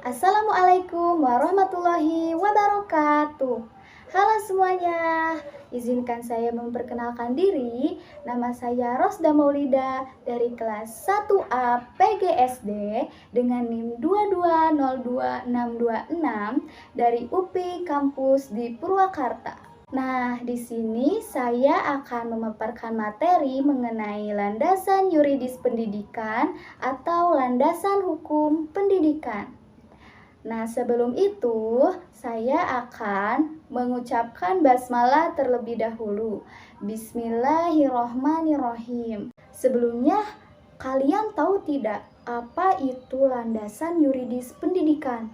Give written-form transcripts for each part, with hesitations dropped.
Assalamualaikum warahmatullahi wabarakatuh. Halo semuanya, izinkan saya memperkenalkan diri. Nama saya Rosda Maulida dari kelas 1A PGSD dengan NIM 2202626 dari UPI kampus di Purwakarta. Nah, di sini saya akan memaparkan materi mengenai landasan yuridis pendidikan atau landasan hukum pendidikan. Nah, sebelum itu, saya akan mengucapkan basmalah terlebih dahulu. Bismillahirrohmanirrohim. Sebelumnya, kalian tahu tidak apa itu landasan yuridis pendidikan?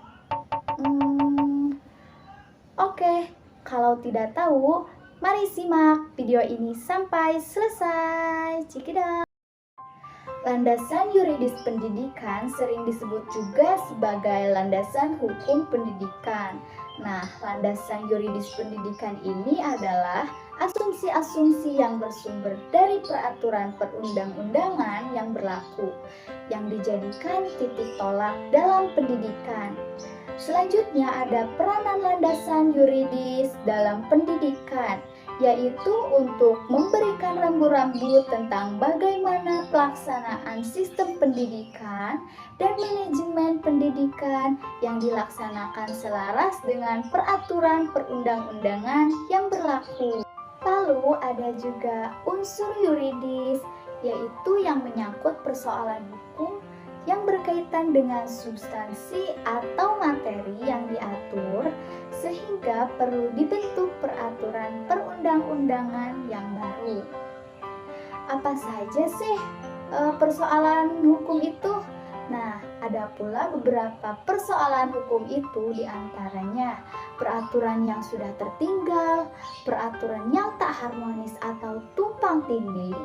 Oke, kalau tidak tahu, mari simak video ini sampai selesai. Cikidang. Landasan yuridis pendidikan sering disebut juga sebagai landasan hukum pendidikan. Nah, landasan yuridis pendidikan ini adalah asumsi-asumsi yang bersumber dari peraturan perundang-undangan yang berlaku, yang dijadikan titik tolak dalam pendidikan. Selanjutnya ada peranan landasan yuridis dalam pendidikan, yaitu untuk memberikan rambu-rambu tentang bagaimana pelaksanaan sistem pendidikan dan manajemen pendidikan yang dilaksanakan selaras dengan peraturan perundang-undangan yang berlaku. Lalu ada juga unsur yuridis, yaitu yang menyangkut persoalan hukum yang berkaitan dengan substansi atau materi yang diatur sehingga perlu dibentuk peraturan perundang-undangan yang baru. Apa saja sih persoalan hukum itu? Nah, ada pula beberapa persoalan hukum itu, diantaranya peraturan yang sudah tertinggal, peraturan yang tak harmonis atau tumpang tindih.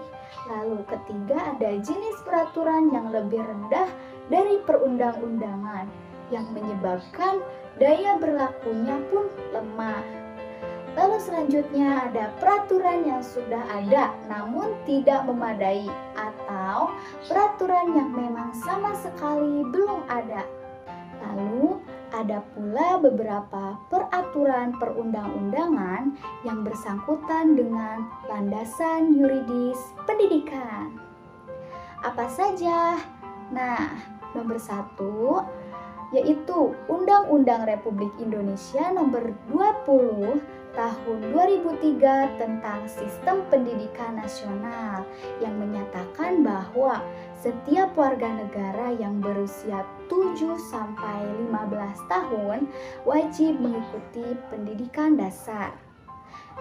Lalu ketiga, ada jenis peraturan yang lebih rendah dari perundang-undangan yang menyebabkan daya berlakunya pun lemah. Lalu selanjutnya ada peraturan yang sudah ada namun tidak memadai atau peraturan yang memang sama sekali belum ada. Lalu ada pula beberapa peraturan perundang-undangan yang bersangkutan dengan landasan yuridis pendidikan. Apa saja? Nah, nomor 1 yaitu Undang-Undang Republik Indonesia Nomor 20 Tahun 2003 tentang Sistem Pendidikan Nasional yang menyatakan bahwa setiap warga negara yang berusia 7 sampai 15 tahun wajib mengikuti pendidikan dasar.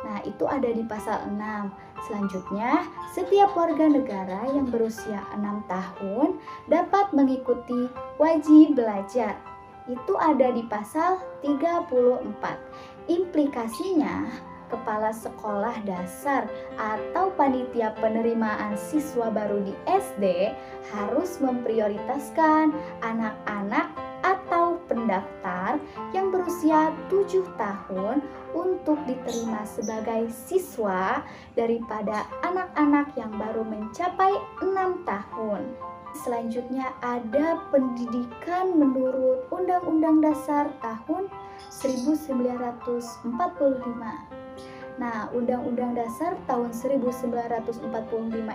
Nah, itu ada di pasal 6. Selanjutnya, setiap warga negara yang berusia 6 tahun dapat mengikuti wajib belajar. Itu ada di pasal 34. Implikasinya, kepala sekolah dasar atau panitia penerimaan siswa baru di SD harus memprioritaskan anak-anak atau pendaftar yang berusia 7 tahun untuk diterima sebagai siswa daripada anak-anak yang baru mencapai 6 tahun. Selanjutnya ada pendidikan menurut Undang-Undang Dasar tahun 1945. Nah, Undang-Undang Dasar tahun 1945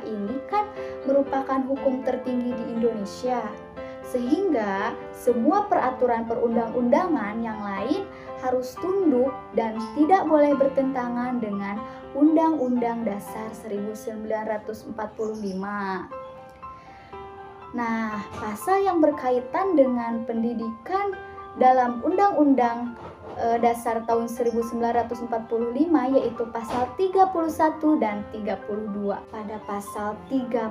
ini kan merupakan hukum tertinggi di Indonesia. Sehingga semua peraturan perundang-undangan yang lain harus tunduk dan tidak boleh bertentangan dengan Undang-Undang Dasar 1945. Nah, pasal yang berkaitan dengan pendidikan dalam Undang-Undang Dasar tahun 1945 yaitu pasal 31 dan 32. Pada pasal 31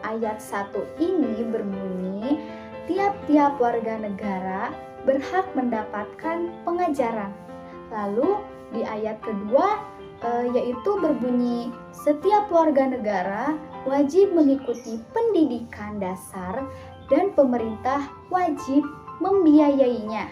ayat 1 ini berbunyi, tiap-tiap warga negara berhak mendapatkan pengajaran. Lalu di ayat kedua yaitu berbunyi, setiap warga negara wajib mengikuti pendidikan dasar dan pemerintah wajib membiayainya.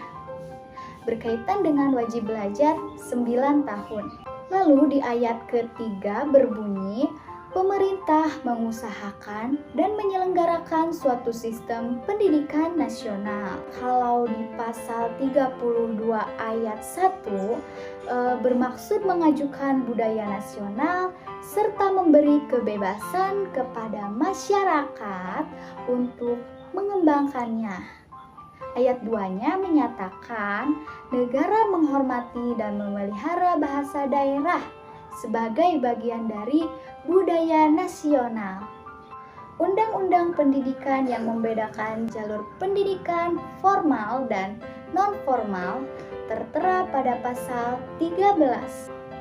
Berkaitan dengan wajib belajar 9 tahun. Lalu di ayat ketiga berbunyi, pemerintah mengusahakan dan menyelenggarakan suatu sistem pendidikan nasional. Kalau di pasal 32 ayat 1 bermaksud mengajukan budaya nasional serta memberi kebebasan kepada masyarakat untuk mengembangkannya. Ayat 2-nya menyatakan negara menghormati dan memelihara bahasa daerah sebagai bagian dari budaya nasional. Undang-undang pendidikan yang membedakan jalur pendidikan formal dan non-formal tertera pada pasal 13.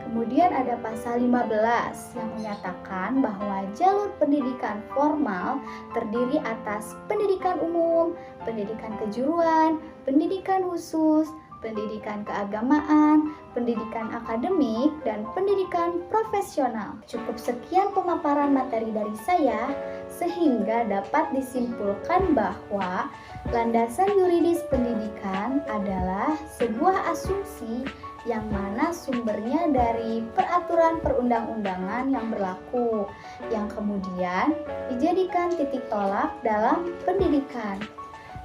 Kemudian ada pasal 15 yang menyatakan bahwa jalur pendidikan formal terdiri atas pendidikan umum, pendidikan kejuruan, pendidikan khusus, pendidikan keagamaan, pendidikan akademik, dan pendidikan profesional. Cukup sekian pemaparan materi dari saya, sehingga dapat disimpulkan bahwa landasan yuridis pendidikan adalah sebuah asumsi yang mana sumbernya dari peraturan perundang-undangan yang berlaku, yang kemudian dijadikan titik tolak dalam pendidikan.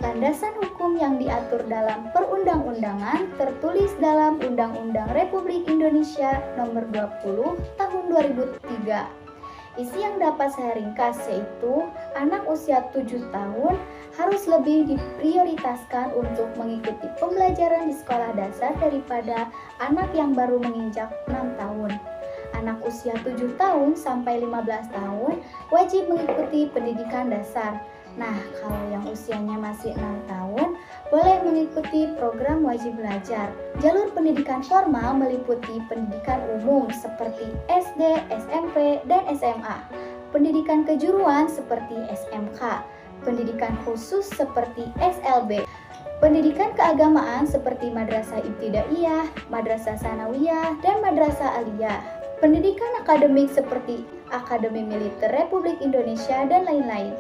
Landasan hukum yang diatur dalam perundang-undangan tertulis dalam Undang-Undang Republik Indonesia Nomor 20 Tahun 2003. Isi yang dapat saya ringkas yaitu anak usia 7 tahun harus lebih diprioritaskan untuk mengikuti pembelajaran di sekolah dasar daripada anak yang baru menginjak 6 tahun. Anak usia 7 tahun sampai 15 tahun wajib mengikuti pendidikan dasar. Nah, kalau yang usianya masih 6 tahun, boleh mengikuti program wajib belajar. Jalur pendidikan formal meliputi pendidikan umum seperti SD, SMP, dan SMA. Pendidikan kejuruan seperti SMK. Pendidikan khusus seperti SLB. Pendidikan keagamaan seperti Madrasah Ibtidaiyah, Madrasah Sanawiyah, dan Madrasah Aliyah. Pendidikan akademik seperti Akademi Militer Republik Indonesia, dan lain-lain.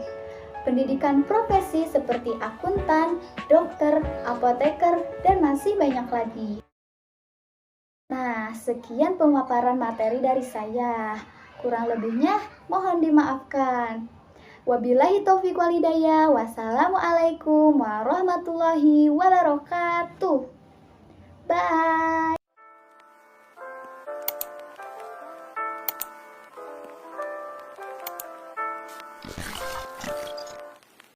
Pendidikan profesi seperti akuntan, dokter, apoteker, dan masih banyak lagi. Nah, sekian pemaparan materi dari saya. Kurang lebihnya mohon dimaafkan. Wabillahi taufiq wal hidayah. Wassalamualaikum warahmatullahi wabarakatuh. Bye.